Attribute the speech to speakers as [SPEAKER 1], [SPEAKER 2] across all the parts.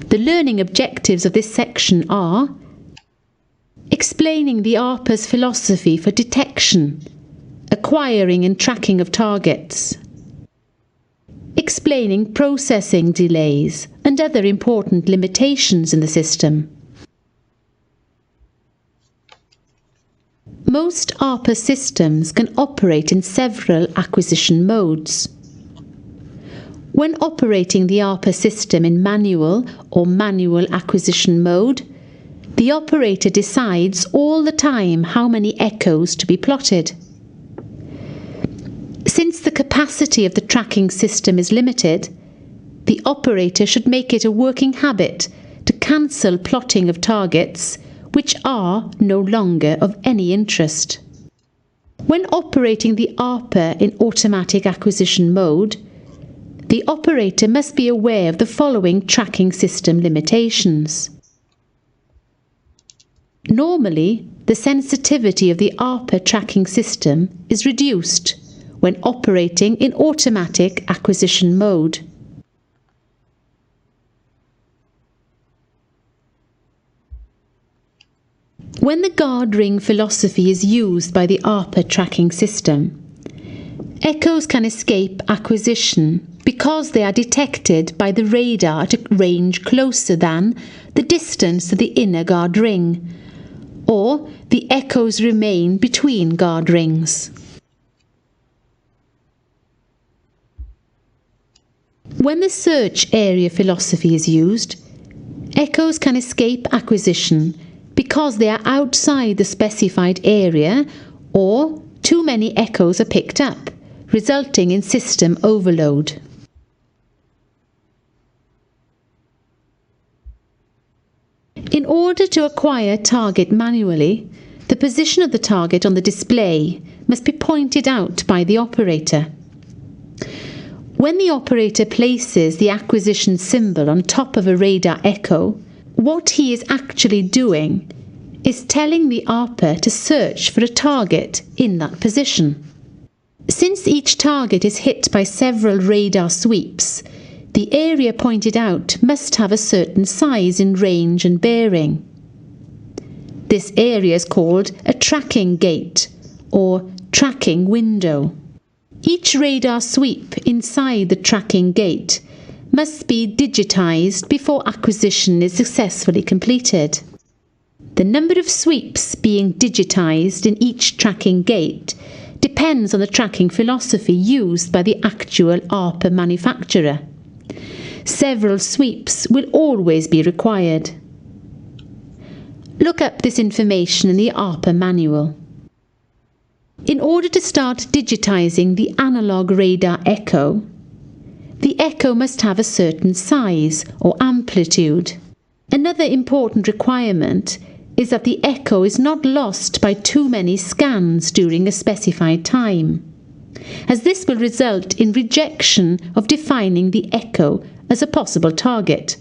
[SPEAKER 1] The learning objectives of this section are explaining the ARPA's philosophy for detection, acquiring and tracking of targets, explaining processing delays and other important limitations in the system. Most ARPA systems can operate in several acquisition modes. When operating the ARPA system in manual or manual acquisition mode, the operator decides all the time how many echoes to be plotted. Since the capacity of the tracking system is limited, the operator should make it a working habit to cancel plotting of targets which are no longer of any interest. When operating the ARPA in automatic acquisition mode, the operator must be aware of the following tracking system limitations. Normally, the sensitivity of the ARPA tracking system is reduced when operating in automatic acquisition mode. When the guard ring philosophy is used by the ARPA tracking system, echoes can escape acquisition because they are detected by the radar at a range closer than the distance to the inner guard ring, or the echoes remain between guard rings. When the search area philosophy is used, echoes can escape acquisition because they are outside the specified area or too many echoes are picked up, resulting in system overload. In order to acquire a target manually, the position of the target on the display must be pointed out by the operator. When the operator places the acquisition symbol on top of a radar echo, what he is actually doing is telling the ARPA to search for a target in that position. Since each target is hit by several radar sweeps, the area pointed out must have a certain size in range and bearing. This area is called a tracking gate or tracking window. Each radar sweep inside the tracking gate must be digitized before acquisition is successfully completed. The number of sweeps being digitized in each tracking gate depends on the tracking philosophy used by the actual ARPA manufacturer. Several sweeps will always be required. Look up this information in the ARPA manual. In order to start digitizing the analog radar echo, the echo must have a certain size or amplitude. Another important requirement is that the echo is not lost by too many scans during a specified time, as this will result in rejection of defining the echo as a possible target,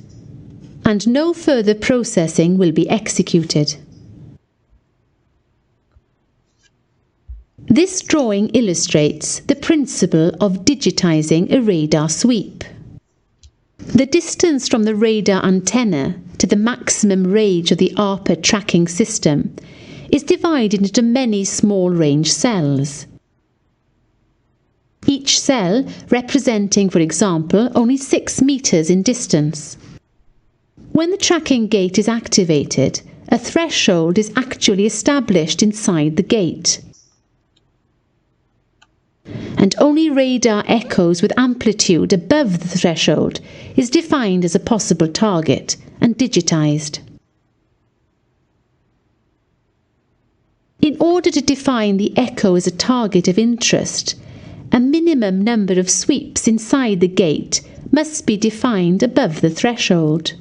[SPEAKER 1] and no further processing will be executed. This drawing illustrates the principle of digitizing a radar sweep. The distance from the radar antenna to the maximum range of the ARPA tracking system is divided into many small range cells. Each cell representing, for example, only 6 meters in distance. When the tracking gate is activated, a threshold is actually established inside the gate, and only radar echoes with amplitude above the threshold is defined as a possible target and digitized. In order to define the echo as a target of interest, a minimum number of sweeps inside the gate must be defined above the threshold.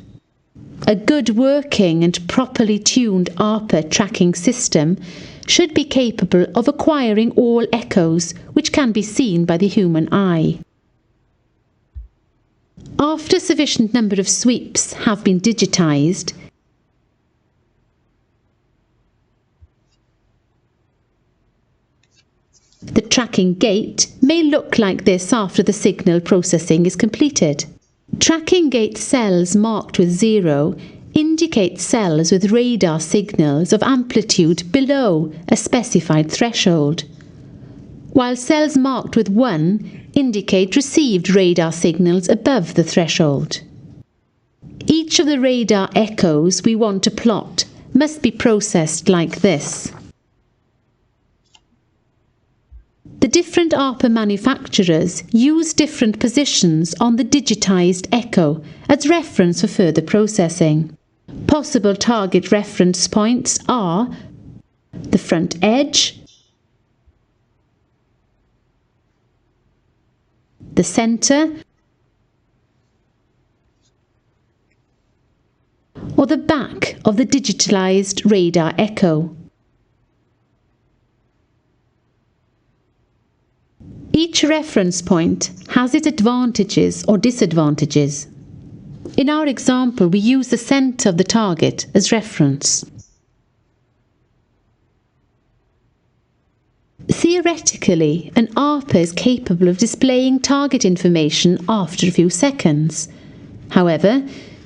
[SPEAKER 1] A good working and properly tuned ARPA tracking system should be capable of acquiring all echoes which can be seen by the human eye. After sufficient number of sweeps have been digitized, the tracking gate may look like this after the signal processing is completed. Tracking gate cells marked with 0 indicate cells with radar signals of amplitude below a specified threshold, while cells marked with 1 indicate received radar signals above the threshold. Each of the radar echoes we want to plot must be processed like this. The different ARPA manufacturers use different positions on the digitised echo as reference for further processing. Possible target reference points are the front edge, the centre, or the back of the digitalised radar echo. Each reference point has its advantages or disadvantages. In our example, we use the centre of the target as reference. Theoretically, an ARPA is capable of displaying target information after a few seconds. However,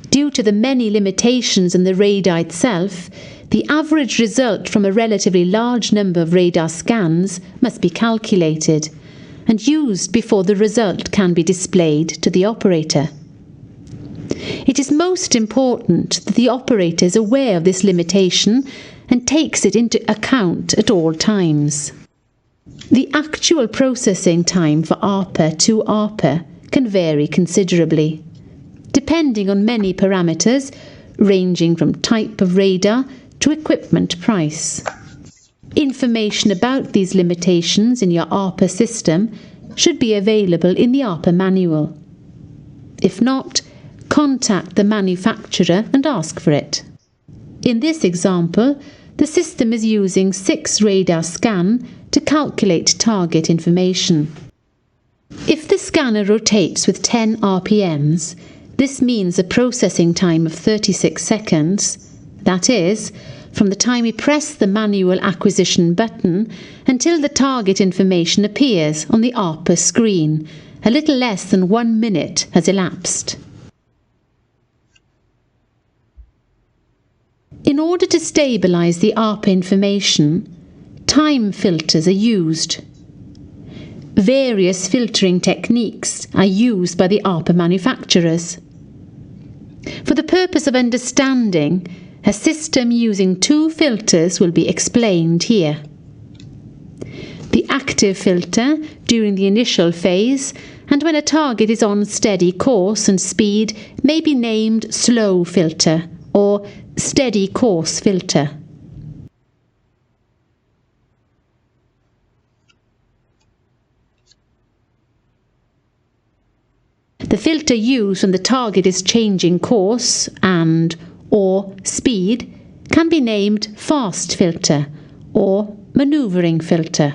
[SPEAKER 1] due to the many limitations in the radar itself, the average result from a relatively large number of radar scans must be calculated and used before the result can be displayed to the operator. It is most important that the operator is aware of this limitation and takes it into account at all times. The actual processing time for ARPA to ARPA can vary considerably, depending on many parameters ranging from type of radar to equipment price. Information about these limitations in your ARPA system should be available in the ARPA manual. If not, contact the manufacturer and ask for it. In this example, the system is using 6 radar scan to calculate target information. If the scanner rotates with 10 RPMs, this means a processing time of 36 seconds, that is, from the time we press the manual acquisition button until the target information appears on the ARPA screen. A little less than 1 minute has elapsed. In order to stabilise the ARPA information, time filters are used. Various filtering techniques are used by the ARPA manufacturers. For the purpose of understanding, a system using 2 filters will be explained here. The active filter during the initial phase, and when a target is on steady course and speed, may be named slow filter or steady course filter. The filter used when the target is changing course and/or speed can be named fast filter or manoeuvring filter.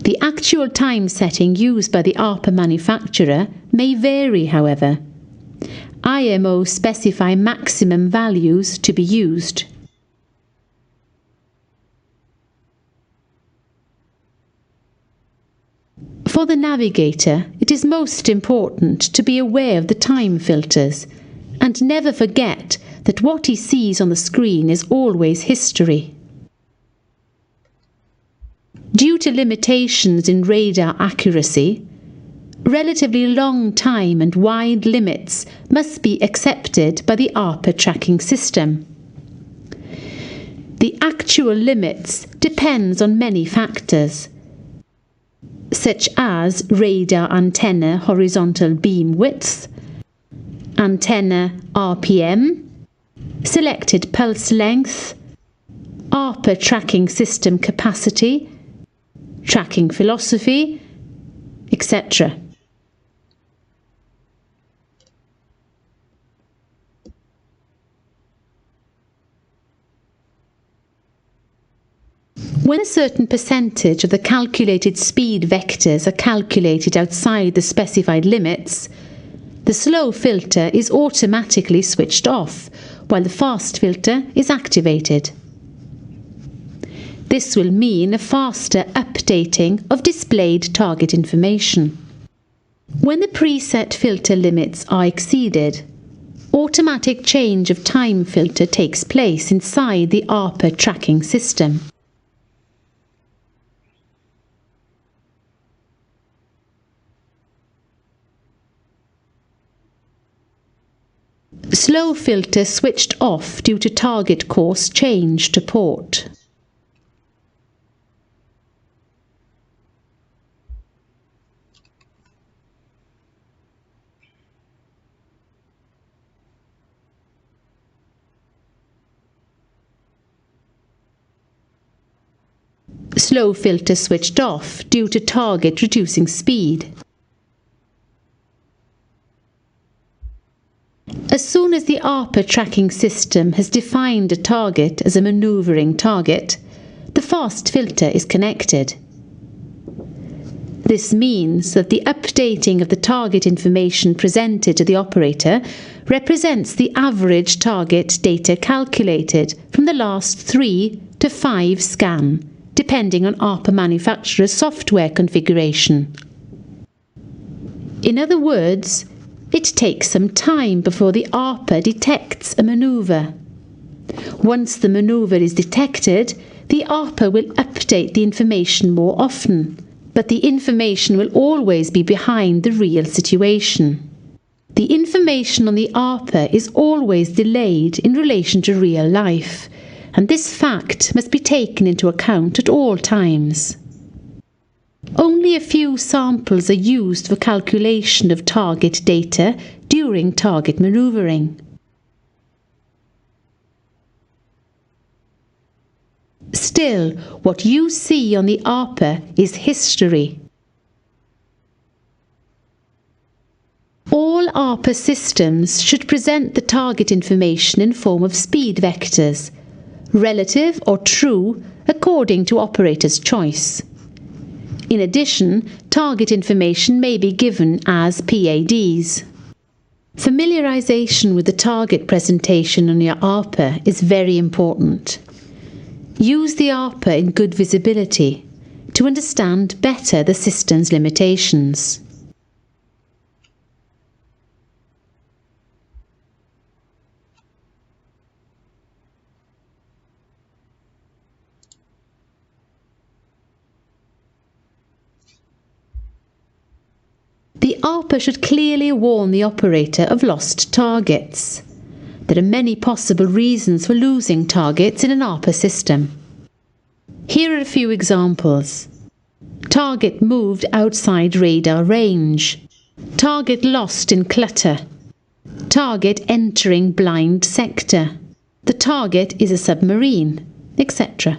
[SPEAKER 1] The actual time setting used by the ARPA manufacturer may vary, however. IMO specify maximum values to be used. For the navigator, it is most important to be aware of the time filters and never forget that what he sees on the screen is always history. Due to limitations in radar accuracy, relatively long time and wide limits must be accepted by the ARPA tracking system. The actual limits depends on many factors, such as radar antenna horizontal beam width, antenna RPM, selected pulse length, ARPA tracking system capacity, tracking philosophy, etc. When a certain percentage of the calculated speed vectors are calculated outside the specified limits, the slow filter is automatically switched off, while the fast filter is activated. This will mean a faster updating of displayed target information. When the preset filter limits are exceeded, automatic change of time filter takes place inside the ARPA tracking system. Slow filter switched off due to target course change to port. Slow filter switched off due to target reducing speed. As soon as the ARPA tracking system has defined a target as a manoeuvring target, the fast filter is connected. This means that the updating of the target information presented to the operator represents the average target data calculated from the last 3 to 5 scan, depending on ARPA manufacturer's software configuration. In other words, it takes some time before the ARPA detects a manoeuvre. Once the manoeuvre is detected, the ARPA will update the information more often, but the information will always be behind the real situation. The information on the ARPA is always delayed in relation to real life, and this fact must be taken into account at all times. Only a few samples are used for calculation of target data during target manoeuvring. Still, what you see on the ARPA is history. All ARPA systems should present the target information in form of speed vectors, relative or true according to operator's choice. In addition, target information may be given as PADs. Familiarization with the target presentation on your ARPA is very important. Use the ARPA in good visibility to understand better the system's limitations. The ARPA should clearly warn the operator of lost targets. There are many possible reasons for losing targets in an ARPA system. Here are a few examples. Target moved outside radar range. Target lost in clutter. Target entering blind sector. The target is a submarine, etc.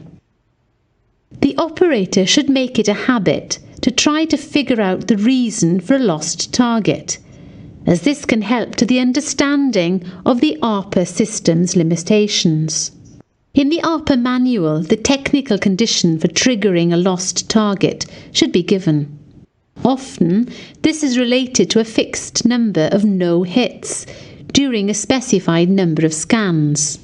[SPEAKER 1] The operator should make it a habit to try to figure out the reason for a lost target, as this can help to the understanding of the ARPA system's limitations. In the ARPA manual, the technical condition for triggering a lost target should be given. Often, this is related to a fixed number of no hits during a specified number of scans.